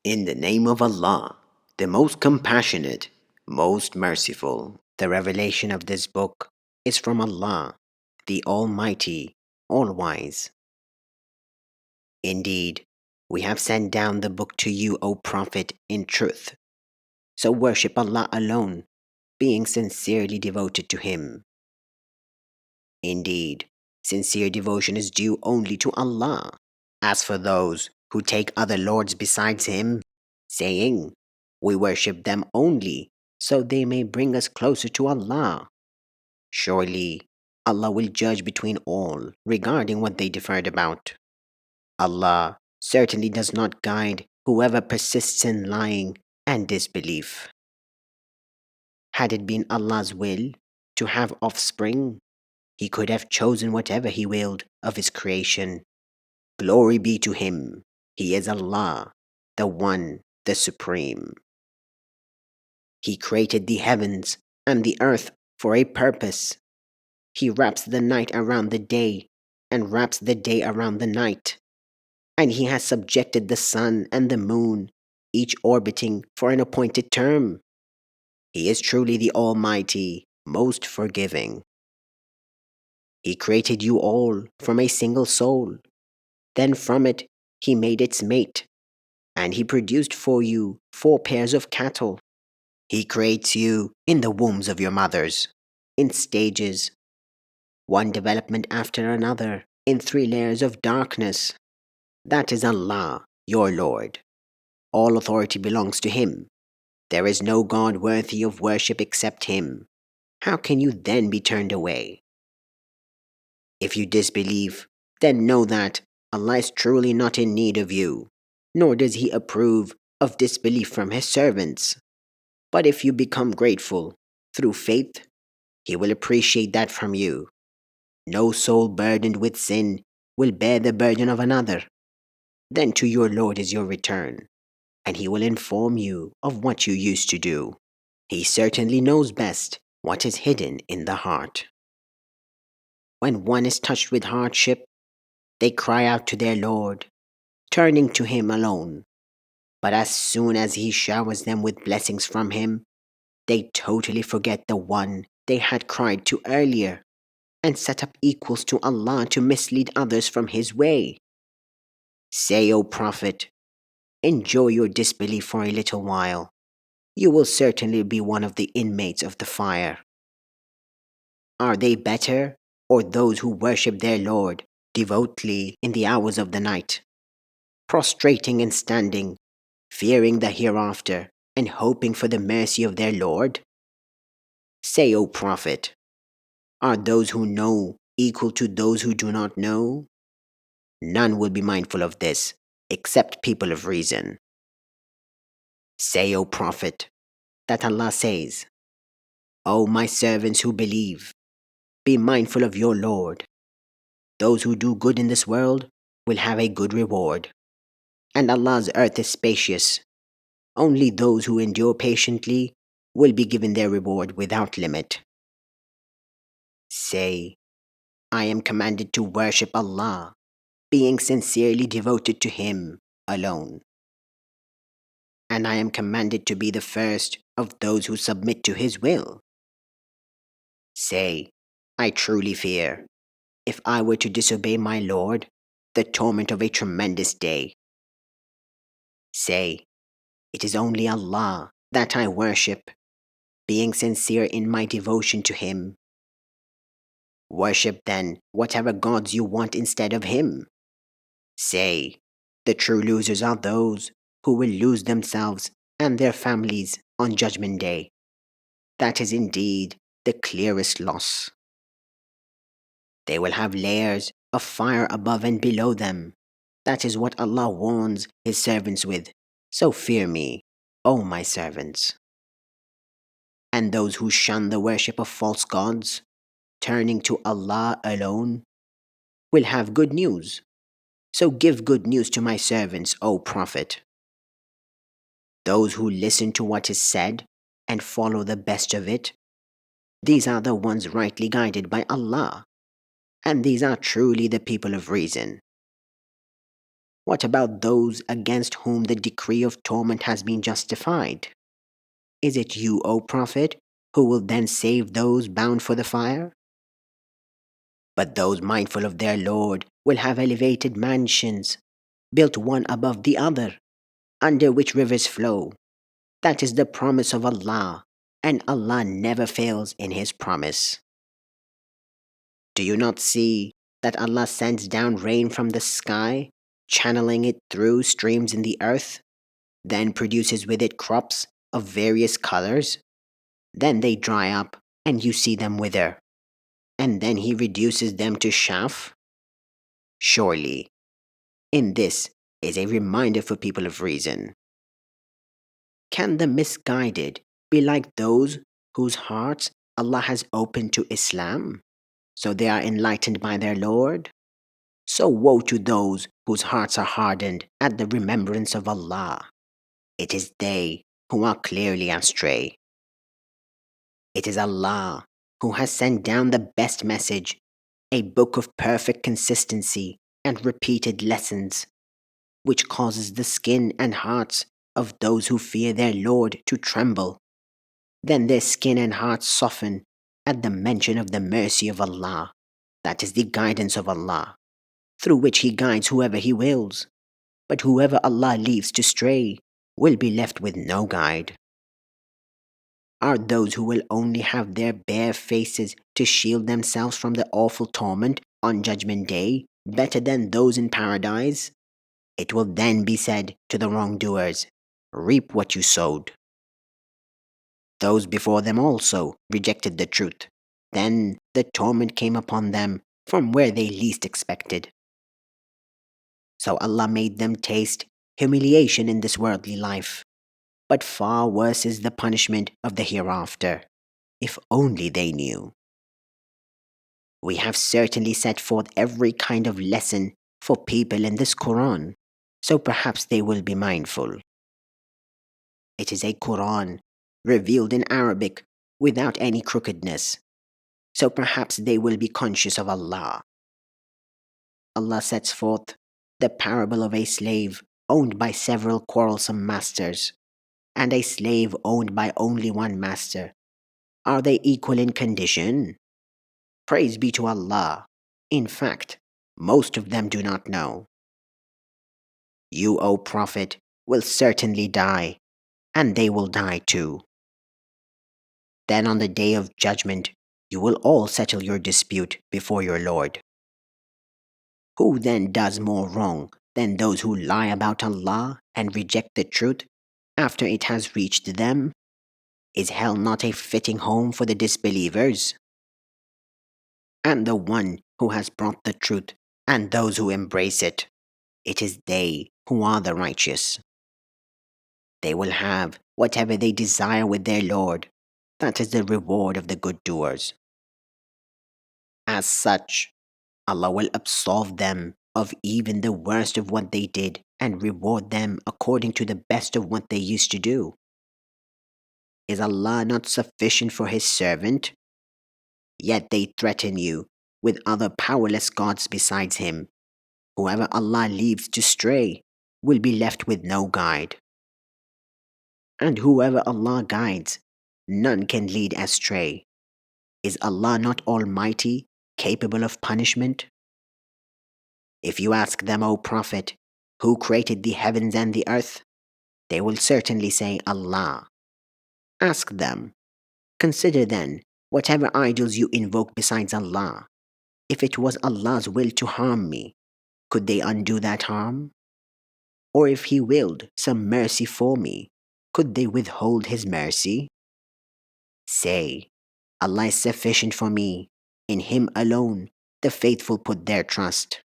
In the name of Allah, the most compassionate, most merciful. The revelation of this book is from Allah, the Almighty, All-Wise. Indeed, we have sent down the book to you, O Prophet, in truth. So worship Allah alone, being sincerely devoted to Him. Indeed, sincere devotion is due only to Allah. As for those who take other lords besides Him, saying, "We worship them only, so they may bring us closer to Allah," surely Allah will judge between all regarding what they differed about. Allah certainly does not guide whoever persists in lying and disbelief. Had it been Allah's will to have offspring, He could have chosen whatever He willed of His creation. Glory be to Him. He is Allah, the One, the Supreme. He created the heavens and the earth for a purpose. He wraps the night around the day and wraps the day around the night. And He has subjected the sun and the moon, each orbiting for an appointed term. He is truly the Almighty, most forgiving. He created you all from a single soul. Then from it He made its mate, and He produced for you 4 pairs of cattle. He creates you in the wombs of your mothers, in stages, one development after another, in 3 layers of darkness. That is Allah, your Lord. All authority belongs to Him. There is no God worthy of worship except Him. How can you then be turned away? If you disbelieve, then know that Allah is truly not in need of you, nor does He approve of disbelief from His servants. But if you become grateful through faith, He will appreciate that from you. No soul burdened with sin will bear the burden of another. Then to your Lord is your return, and He will inform you of what you used to do. He certainly knows best what is hidden in the heart. When one is touched with hardship, they cry out to their Lord, turning to Him alone. But as soon as He showers them with blessings from Him, they totally forget the one they had cried to earlier and set up equals to Allah to mislead others from His way. Say, O Prophet, enjoy your disbelief for a little while. You will certainly be one of the inmates of the fire. Are they better, or those who worship their Lord devotedly in the hours of the night, prostrating and standing, fearing the hereafter, and hoping for the mercy of their Lord? Say, O Prophet, are those who know equal to those who do not know? None will be mindful of this, except people of reason. Say, O Prophet, that Allah says, O my servants who believe, be mindful of your Lord. Those who do good in this world will have a good reward. And Allah's earth is spacious. Only those who endure patiently will be given their reward without limit. Say, I am commanded to worship Allah, being sincerely devoted to Him alone. And I am commanded to be the first of those who submit to His will. Say, I truly fear, if I were to disobey my Lord, the torment of a tremendous day. Say, it is only Allah that I worship, being sincere in my devotion to Him. Worship then whatever gods you want instead of Him. Say, the true losers are those who will lose themselves and their families on Judgment Day. That is indeed the clearest loss. They will have layers of fire above and below them. That is what Allah warns His servants with. So fear me, O my servants. And those who shun the worship of false gods, turning to Allah alone, will have good news. So give good news to my servants, O Prophet. Those who listen to what is said and follow the best of it, these are the ones rightly guided by Allah, and these are truly the people of reason. What about those against whom the decree of torment has been justified? Is it you, O Prophet, who will then save those bound for the fire? But those mindful of their Lord will have elevated mansions, built one above the other, under which rivers flow. That is the promise of Allah, and Allah never fails in His promise. Do you not see that Allah sends down rain from the sky, channeling it through streams in the earth, then produces with it crops of various colors? Then they dry up, and you see them wither, and then He reduces them to chaff? Surely, in this is a reminder for people of reason. Can the misguided be like those whose hearts Allah has opened to Islam, so they are enlightened by their Lord? So woe to those whose hearts are hardened at the remembrance of Allah. It is they who are clearly astray. It is Allah who has sent down the best message, a book of perfect consistency and repeated lessons, which causes the skin and hearts of those who fear their Lord to tremble. Then their skin and hearts soften at the mention of the mercy of Allah, that is the guidance of Allah, through which He guides whoever He wills. But whoever Allah leaves to stray will be left with no guide. Are those who will only have their bare faces to shield themselves from the awful torment on Judgment Day better than those in paradise? It will then be said to the wrongdoers, reap what you sowed. Those before them also rejected the truth. Then the torment came upon them from where they least expected. So Allah made them taste humiliation in this worldly life. But far worse is the punishment of the hereafter, if only they knew. We have certainly set forth every kind of lesson for people in this Quran, so perhaps they will be mindful. It is a Quran revealed in Arabic without any crookedness, so perhaps they will be conscious of Allah. Allah sets forth the parable of a slave owned by several quarrelsome masters, and a slave owned by only one master. Are they equal in condition? Praise be to Allah. In fact, most of them do not know. You, O Prophet, will certainly die, and they will die too. Then on the day of judgment, you will all settle your dispute before your Lord. Who then does more wrong than those who lie about Allah and reject the truth after it has reached them? Is hell not a fitting home for the disbelievers? And the one who has brought the truth and those who embrace it, it is they who are the righteous. They will have whatever they desire with their Lord. That is the reward of the good doers. As such, Allah will absolve them of even the worst of what they did and reward them according to the best of what they used to do. Is Allah not sufficient for His servant? Yet they threaten you with other powerless gods besides Him. Whoever Allah leaves to stray will be left with no guide. And whoever Allah guides, none can lead astray. Is Allah not Almighty, capable of punishment? If you ask them, O Prophet, who created the heavens and the earth, they will certainly say Allah. Ask them, consider then whatever idols you invoke besides Allah. If it was Allah's will to harm me, could they undo that harm? Or if He willed some mercy for me, could they withhold His mercy? Say, Allah is sufficient for me. In Him alone the faithful put their trust.